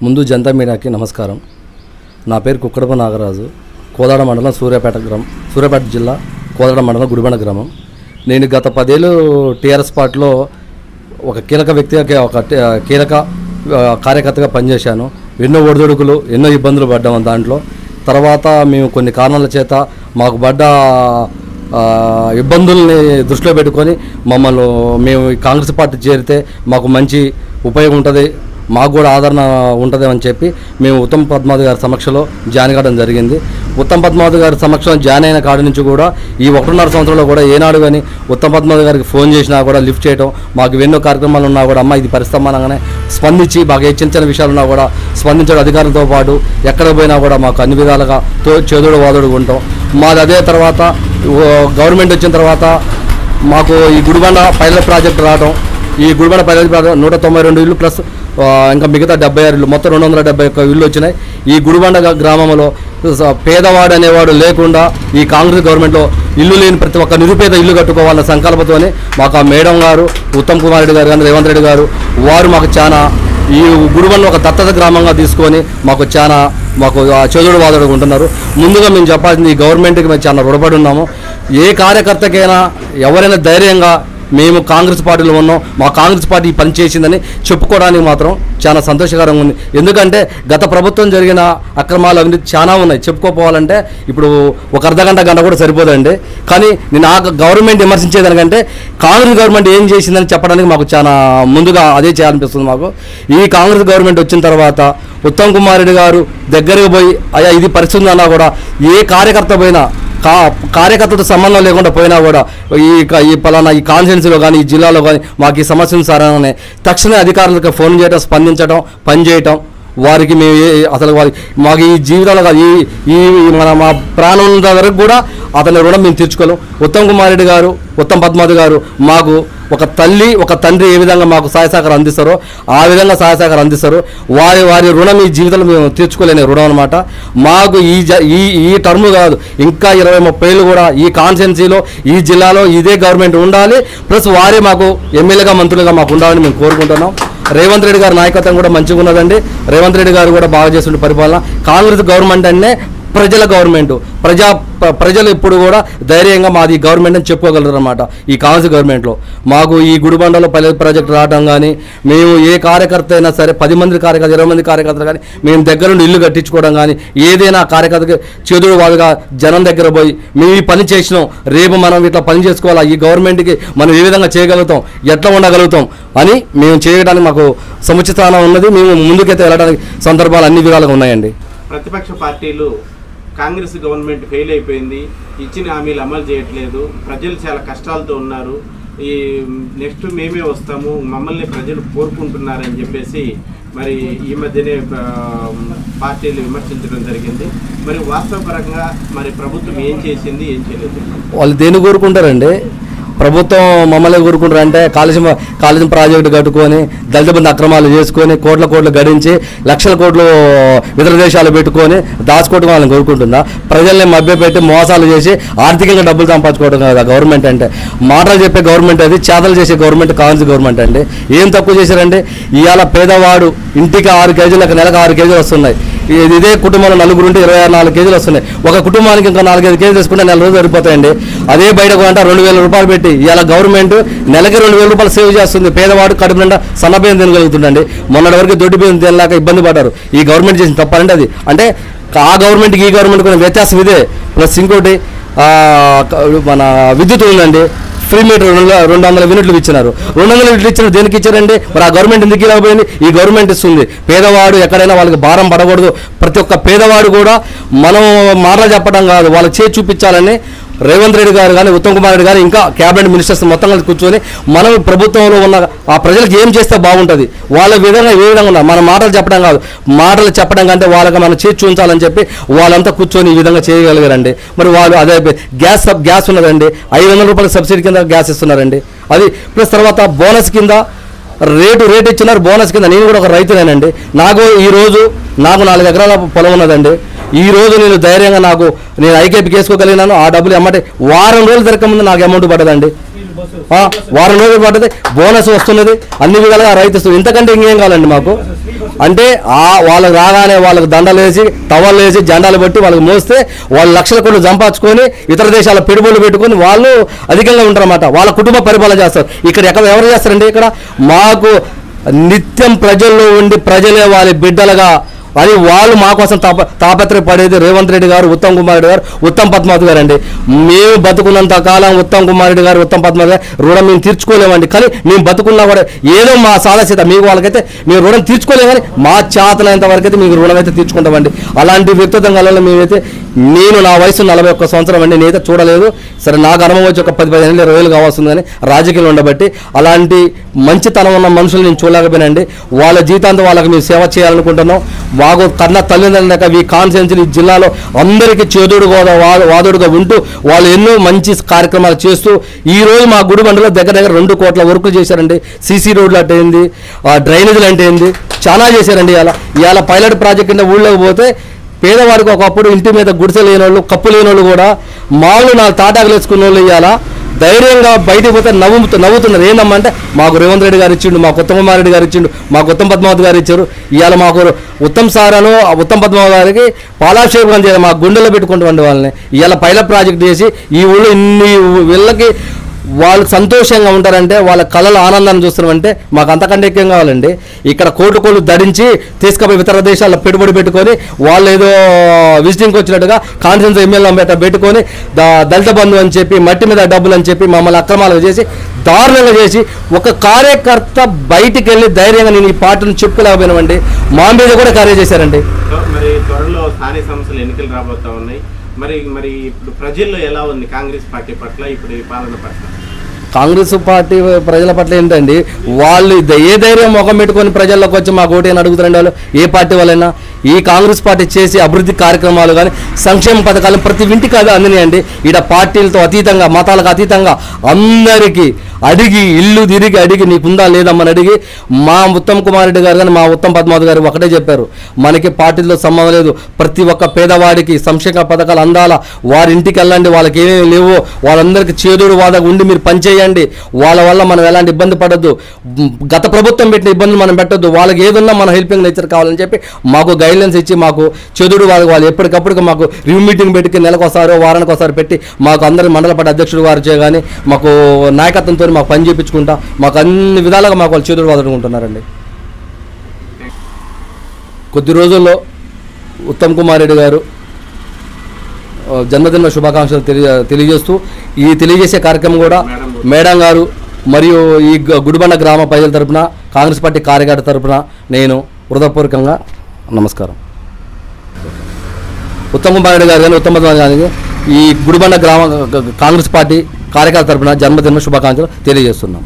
ముందు జనతా మీడియాకి నమస్కారం. నా పేరు కుక్కడప నాగరాజు, కోదాడ మండలం సూర్యాపేట జిల్లా కోదాడ మండలం గుడిబండ గ్రామం. నేను గత 10 ఏళ్ళు టీఆర్ఎస్ పార్టీలో ఒక కీలక వ్యక్తిగా ఒక కీలక కార్యకర్తగా పనిచేశాను. ఎన్నో ఒడిదుడుకులు ఎన్నో ఇబ్బందులు పడ్డాము. దాంట్లో తర్వాత మేము కొన్ని కారణాల చేత మాకు పడ్డ ఇబ్బందుల్ని దృష్టిలో పెట్టుకొని మేము కాంగ్రెస్ పార్టీ చేరితే మాకు మంచి ఉపయోగం ఉంటుంది, మాకు కూడా ఆదరణ ఉంటుంది అని చెప్పి మేము ఉత్తమ్ పద్మావతి గారి సమక్షంలో జాయిన్ కావడం జరిగింది. ఉత్తమ్ పద్మావతి గారి సమక్షంలో జాయిన్ అయిన కాడి నుంచి కూడా ఈ 1.5 సంవత్సరంలో కూడా ఏనాడు కానీ ఉత్తమ్ పద్మావతి గారికి ఫోన్ చేసినా కూడా లిఫ్ట్ చేయడం, మాకు ఎన్నో కార్యక్రమాలు ఉన్నా కూడా అమ్మ ఇది పరిస్థితి స్పందించి బాగా చిన్న విషయాలు ఉన్నా కూడా స్పందించడం, అధికారులతో పాటు ఎక్కడ పోయినా కూడా మాకు అన్ని విధాలుగా చేదుడు వాదుడు ఉంటాం. మాది అదే తర్వాత గవర్నమెంట్ వచ్చిన తర్వాత మాకు ఈ గుడిబండ పైలట్ ప్రాజెక్టు రావడం, ఈ గుడిబండ పైలట్ ప్రాజెక్టు 192 ఇళ్ళు ప్లస్ ఇంకా మిగతా 76 ఇళ్ళు, మొత్తం 271 ఇళ్ళు వచ్చినాయి. ఈ గుడిబండ గ్రామంలో పేదవాడు అనేవాడు లేకుండా ఈ కాంగ్రెస్ గవర్నమెంట్లో ఇల్లు లేని ప్రతి ఒక్క నిరుపేద ఇల్లు కట్టుకోవాలన్న సంకల్పంతోనే మాకు ఆ మేడం గారు, ఉత్తమ్ కుమార్ రెడ్డి గారు కానీ రేవంత్ రెడ్డి గారు వారు మాకు చాలా ఈ గుడిబండ ఒక దత్తత గ్రామంగా తీసుకొని మాకు చెదుడు వాదుడు ఉంటున్నారు. ముందుగా మేము చెప్పాల్సింది, ఈ గవర్నమెంట్కి మేము చాలా రుణపడి ఉన్నాము. ఏ కార్యకర్తకైనా ఎవరైనా ధైర్యంగా మేము కాంగ్రెస్ పార్టీలో ఉన్నాం, మా కాంగ్రెస్ పార్టీ పని చేసిందని చెప్పుకోవడానికి మాత్రం చాలా సంతోషకరంగా ఉంది. ఎందుకంటే గత ప్రభుత్వం జరిగిన అక్రమాలు అవినీతి చాలా ఉన్నాయి. చెప్పుకోపోవాలంటే ఇప్పుడు ఒక గంట కూడా సరిపోదండి. కానీ నేను ఆ గవర్నమెంట్ విమర్శించేదానికంటే కాంగ్రెస్ గవర్నమెంట్ ఏం చేసిందని చెప్పడానికి మాకు చాలా ముందుగా అదే చేయాలనిపిస్తుంది. మాకు ఈ కాంగ్రెస్ గవర్నమెంట్ వచ్చిన తర్వాత ఉత్తమ్ కుమార్ రెడ్డి గారు దగ్గరకు పోయి అయ్యా ఇది పరిస్థితి అన్నా కూడా ఏ కార్యకర్త పోయినా కార్యకర్తతో సంబంధం లేకుండా పోయినా కూడా ఈ పలానా ఈ కాన్స్టిట్యున్సీలో కానీ ఈ జిల్లాలో కానీ మాకు ఈ సమస్యను సారనే తక్షణమే అధికారులకు ఫోన్ చేయడం, స్పందించడం, పనిచేయటం. వారికి మేము అసలు మాకు ఈ జీవితంలో కాదు మా ప్రాణం వరకు కూడా అతని రుణం మేము తీర్చుకోలేం. ఉత్తమ్ కుమార్ రెడ్డి గారు, ఉత్తమ్ పద్మావతి గారు మాకు ఒక తల్లి ఒక తండ్రి ఏ విధంగా మాకు సహాయ సహకారం అందిస్తారో ఆ విధంగా సహాయ సహకారం అందిస్తారు. వారి రుణం ఈ జీవితంలో మేము తీర్చుకోలేని రుణం అనమాట. మాకు ఈ టర్మ్ కాదు, ఇంకా 20-30 ఏళ్ళు కూడా ఈ కాన్స్టిట్యున్సీలో ఈ జిల్లాలో ఇదే గవర్నమెంట్ ఉండాలి. ప్లస్ వారే మాకు ఎమ్మెల్యేగా మంత్రులుగా మాకు ఉండాలని మేము కోరుకుంటున్నాం. రేవంత్ రెడ్డి గారి నాయకత్వం కూడా మంచిగా ఉన్నదండి. రేవంత్ రెడ్డి గారు కూడా బాగా చేస్తుండే పరిపాలన. కాంగ్రెస్ గవర్నమెంట్ అంటే ప్రజల గవర్నమెంట్, ప్రజలు ఎప్పుడు కూడా ధైర్యంగా మాది గవర్నమెంట్ అని చెప్పుకోగలరు అనమాట. ఈ కాంగ్రెస్ గవర్నమెంట్లో మాకు ఈ గుడిబండలో పైలట్ ప్రాజెక్టు రావడం కానీ, మేము ఏ కార్యకర్త అయినా సరే 10 మంది కార్యకర్త 20 మంది కార్యకర్తలు కానీ మేము దగ్గర నుండి ఇల్లు కట్టించుకోవడం కానీ, ఏదైనా కార్యకర్తకి చేదుడు వాదుగా జనం దగ్గర పోయి మేము ఈ పని చేసినాం, రేపు మనం ఇట్లా పని చేసుకోవాలా, ఈ గవర్నమెంట్కి మనం ఏ విధంగా చేయగలుగుతాం, ఎట్లా ఉండగలుగుతాం అని మేము చేయడానికి మాకు సముచిత స్థానం ఉన్నది. మేము ముందుకైతే వెళ్ళడానికి సందర్భాలు అన్ని విధాలుగా ఉన్నాయండి. ప్రతిపక్ష పార్టీలు కాంగ్రెస్ గవర్నమెంట్ ఫెయిల్ అయిపోయింది, ఇచ్చిన హామీలు అమలు చేయట్లేదు, ప్రజలు చాలా కష్టాలతో ఉన్నారు, ఈ నెక్స్ట్ మేమే వస్తాము, మమ్మల్ని ప్రజలు కోరుకుంటున్నారని చెప్పేసి మరి ఈ మధ్యనే పార్టీలు విమర్శించడం జరిగింది. మరి వాస్తవపరంగా మరి ప్రభుత్వం ఏం చేసింది, ఏం చేయలేదు? వాళ్ళు దేన్ని కోరుకుంటారండి? ప్రభుత్వం మమ్మల్ని కోరుకుంటారు అంటే కాళేశ్వరం ప్రాజెక్టు కట్టుకొని దళిత బంధు అక్రమాలు చేసుకొని కోట్లు గడించి లక్షల కోట్లు ఇతర దేశాలు పెట్టుకొని దాచుకోవడం వాళ్ళని కోరుకుంటుందా? ప్రజల్ని మభ్యపెట్టి మోసాలు చేసి ఆర్థికంగా డబ్బులు సంపాదించుకోవడం కదా గవర్నమెంట్ అంటే. మాటలు చెప్పే గవర్నమెంట్ అది, చేతలు చేసే గవర్నమెంట్ కాంగ్రెస్ గవర్నమెంట్ అండి. ఏం తక్కువ చేశారండి? ఇవాళ పేదవాడు ఇంటికి 6 కేజీలకు నెలకు 6 కేజీలు వస్తున్నాయి. ఇదే కుటుంబంలో 4 ఉంటే 24 కేజీలు వస్తున్నాయి. ఒక కుటుంబానికి ఇంకా 4-5 కేజీలు తీసుకుంటే 4 రోజులు సరిపోతాయండి. అదే బయటకు అంటే 2,000 రూపాయలు పెట్టి ఇలా గవర్నమెంట్ నెలకి 2,000 రూపాయలు సేవ్ చేస్తుంది. పేదవాడు కడుపు నిండా సన్నబియ్యం తినగలుగుతుండండి. మొన్నటి వరకు దొడ్డి బియ్యం తినలేక ఇబ్బంది పడ్డారు. ఈ గవర్నమెంట్ చేసిన తప్పండి అది. అంటే ఆ గవర్నమెంట్కి ఈ గవర్నమెంట్ కొన్ని వ్యత్యాసం ఇదే. ప్లస్ ఇంకోటి మన విద్యుత్ ఉందండి, ఫ్రీ మీటర్ 200 యూనిట్లు ఇచ్చినారు. 200 యూనిట్లు ఇచ్చినారు, దేనికి ఇచ్చారండి? మరి ఆ గవర్నమెంట్ ఎందుకు ఇలాగపోయింది? ఈ గవర్నమెంట్ ఇస్తుంది. పేదవాడు ఎక్కడైనా వాళ్ళకి భారం పడకూడదు. ప్రతి ఒక్క పేదవాడు కూడా మనం మాటలు చెప్పడం కాదు, వాళ్ళకి చేసి చూపించాలని రేవంత్ రెడ్డి గారు కానీ ఉత్తమ్ కుమార్ రెడ్డి గారు ఇంకా క్యాబినెట్ మినిస్టర్స్ మొత్తం కలిసి కూర్చొని మనం ప్రభుత్వంలో ఉన్న ఆ ప్రజలకు ఏం చేస్తే బాగుంటుంది, వాళ్ళ విధంగా ఏ విధంగా ఉన్నారు, మన మాటలు చెప్పడం కాదు, మాటలు చెప్పడం కంటే వాళ్ళకి మనం చేసి చూపించాలని చెప్పి వాళ్ళంతా కూర్చొని ఈ విధంగా చేయగలిగారండి. మరి వాళ్ళు అదే గ్యాస్ ఉన్నదండి, 500 రూపాయల సబ్సిడీ కింద గ్యాస్ ఇస్తున్నారండి. అది ప్లస్ తర్వాత బోనస్ కింద రేటు ఇచ్చినారు. బోనస్ కింద నేను కూడా ఒక రైతునేనండి. నాకు 4 ఎకరాల పొలం ఉన్నదండి. ఈ రోజు నేను ధైర్యంగా నేను ఐకేపీకి వేసుకోగలిగినాను. ఆ డబ్బులు ఎమ్మటే వారం రోజులు దొరకముందు నాకు అమౌంట్ పడదండి. వారం రోజులు పడ్డది, బోనస్ వస్తున్నది, అన్ని విధాలుగా రైతు. ఇంతకంటే ఇంకేం కావాలండి మాకు? అంటే వాళ్ళకి రాగానే వాళ్ళకి దండలు వేసి టవల్ వేసి జెండాలు పెట్టి వాళ్ళకి మోస్తే వాళ్ళు లక్షల కోట్లు సంపాదించుకొని ఇతర దేశాల పెట్టుబడులు పెట్టుకొని వాళ్ళు అధికంగా ఉంటారన్నమాట. వాళ్ళ కుటుంబ పరిపాలన చేస్తారు. ఇక్కడ ఎవరు చేస్తారండి? ఇక్కడ మాకు నిత్యం ప్రజల్లో ఉండి ప్రజలే వాళ్ళ బిడ్డలుగా అది వాళ్ళు మా కోసం తాపత్రయపడేది రేవంత్ రెడ్డి గారు, ఉత్తమ్ కుమార్ రెడ్డి గారు, ఉత్తమ్ పద్మావతి గారు అండి. మేము బతుకున్నంత కాలం ఉత్తమ్ కుమార్ రెడ్డి గారు, ఉత్తమ్ పద్మావతి గారు రుణం మేము తీర్చుకోలేమండి. కానీ మేము బతుకున్నా కూడా ఏదో మా సాదాసీత మీకు వాళ్ళకైతే మేము రుణం తీర్చుకోలేము, కానీ మా చేతనైనంత వరకు అయితే మీకు రుణం అయితే తీర్చుకుంటామండి. అలాంటి వ్యక్తిత్వం కల మేమైతే నేను నా వయసు 41 సంవత్సరం అండి. నేనైతే చూడలేదు. సరే నాకు అనుభవం వచ్చి ఒక 10-15 ఏళ్ళు 20 ఏళ్ళు కావాల్సింది, కానీ రాజకీయాలు ఉండబట్టి అలాంటి మంచితనం ఉన్న మనుషులు నేను చూడలేకపోయినండి. వాళ్ళ జీవితాంతం వాళ్ళకి మేము సేవ చేయాలనుకుంటున్నాం. మాకు కన్న తల్లిదండ్రుల ఈ కాన్స్టిట్యున్సీ ఈ జిల్లాలో అందరికీ చేదుడుగా వాదుడుగా ఉంటూ వాళ్ళు ఎన్నో మంచి కార్యక్రమాలు చేస్తూ ఈరోజు మా గుడిబండలో దగ్గర 2 కోట్ల వర్కులు చేశారండి. సీసీ రోడ్లు అంటే ఏంది, డ్రైనేజీలు అంటే ఏంది, చాలా చేశారండి. ఇవాళ పైలట్ ప్రాజెక్ట్ కింద ఊళ్ళోకి పోతే పేదవాడికి ఒకప్పుడు ఇంటి మీద గుడిసె లేని వాళ్ళు, కప్పు లేని వాళ్ళు కూడా మామూలు 4 తాటాకులు వేసుకున్న వాళ్ళు ఇవాళ ధైర్యంగా బయటికి పోతే నవ్వుతున్నారు. ఏందమ్మంటే మాకు రేవంత్ రెడ్డి గారు ఇచ్చిండు, మాకు ఉత్తమ్ కుమార్ రెడ్డి గారు ఇచ్చిండు, మాకు ఉత్తమ్ పద్మావతి గారు ఇచ్చారు. ఇవాళ మాకు ఉత్తమ్ సారాను ఉత్తమ్ పద్మావతి గారికి పాలాభిషేకం చేయాలి, మా గుండెల్లో పెట్టుకుంటామండి వాళ్ళని. ఇవాళ పైలట్ ప్రాజెక్ట్ చేసి ఈ ఊళ్ళో ఇన్ని వీళ్ళకి వాళ్ళు సంతోషంగా ఉంటారంటే వాళ్ళ కళల ఆనందాన్ని చూస్తున్నామంటే మాకు అంతకంటే ఎక్కువ కావాలండి. ఇక్కడ కోట్లు ధరించి తీసుకుపోయి ఇతర దేశాల్లో పెట్టుబడి పెట్టుకొని వాళ్ళు ఏదో విజిటింగ్కి వచ్చినట్టుగా కాన్ఫరెన్స్ ఎమ్మెల్యే పెట్టుకొని దళిత బంధు అని చెప్పి మట్టి మీద డబ్బులు అని చెప్పి మమ్మల్ని అక్రమాలు చేసి దారుణంగా చేసి ఒక కార్యకర్త బయటికి వెళ్ళి ధైర్యంగా నేను ఈ పార్టీని చెప్పుకోలేకపోయినామండి. మా మీద కూడా కార్య చేశారండి. మరి త్వరలో స్థానిక సంస్థలు ఎన్నికలు రాబోతా ఉన్నాయి. మరి ఇప్పుడు ప్రజల్లో ఎలా ఉంది కాంగ్రెస్ పార్టీ పట్ల, ఇప్పుడు ఈ పాలన పట్ల? కాంగ్రెస్ పార్టీ ప్రజల పట్ల ఏంటండి, వాళ్ళు ఏ ధైర్యం ముఖం పెట్టుకొని ప్రజల్లోకి వచ్చి మాకు ఓటు అని అడుగుతారండి. వాళ్ళు ఏ పార్టీ వాళ్ళైనా ఈ కాంగ్రెస్ పార్టీ చేసే అభివృద్ధి కార్యక్రమాలు కానీ సంక్షేమ పథకాలు ప్రతి ఇంటికి అందినాయండి. ఈడ పార్టీలతో అతీతంగా మతాలకు అతీతంగా అందరికీ అడిగి ఇల్లు తిరిగి అడిగి నీకుందా లేదమ్మని అడిగి మా ఉత్తమ్ కుమార్ రెడ్డి గారు కానీ మా ఉత్తమ్ పద్మావతి గారు ఒకటే చెప్పారు, మనకి పార్టీలో సంబంధం లేదు, ప్రతి ఒక్క పేదవాడికి సంక్షేమ పథకాలు అందాలా, వారి ఇంటికి వెళ్ళండి, వాళ్ళకి ఏమేమి లేవో వాళ్ళందరికీ చేదోడు వాదగా ఉండి మీరు పనిచేయండి, వాళ్ళ వల్ల మనం ఎలాంటి ఇబ్బంది పడద్దు, గత ప్రభుత్వం పెట్టిన ఇబ్బందులు మనం పెట్టద్దు, వాళ్ళకి ఏదున్నా మన హెల్పింగ్ నేచర్ కావాలని చెప్పి మాకు గైడ్లైన్స్ ఇచ్చి మాకు చేదోడు వాళ్ళు ఎప్పటికప్పుడు మాకు రివ్యూ మీటింగ్ పెట్టి నెలకోసారో వారానికి ఒకసారి పెట్టి మాకు అందరి మండల పార్టీ అధ్యక్షుడు గారు కానీ మాకు నాయకత్వంతో మాకు పని చేయించుకుంటా మాకు అన్ని విధాలుగా మాకు వాళ్ళు చేతులు వాదుకుంటున్నారండి. కొద్ది రోజుల్లో ఉత్తమ్ కుమార్ రెడ్డి గారు జన్మదిన శుభాకాంక్షలు తెలియజేస్తూ ఈ తెలియజేసే కార్యక్రమం కూడా మేడం గారు మరియు ఈ గుడిబండ గ్రామ ప్రజల తరపున కాంగ్రెస్ పార్టీ కార్యకర్త తరపున నేను హృదయపూర్వకంగా నమస్కారం. ఉత్తమ్ కుమార్ రెడ్డి గారు కానీ ఉత్తమ్ పద్మావతి గారికి ఈ గుడిబండ గ్రామ కాంగ్రెస్ పార్టీ కార్యకర్త తరపున జన్మదిన శుభాకాంక్షలు తెలియజేస్తున్నాం.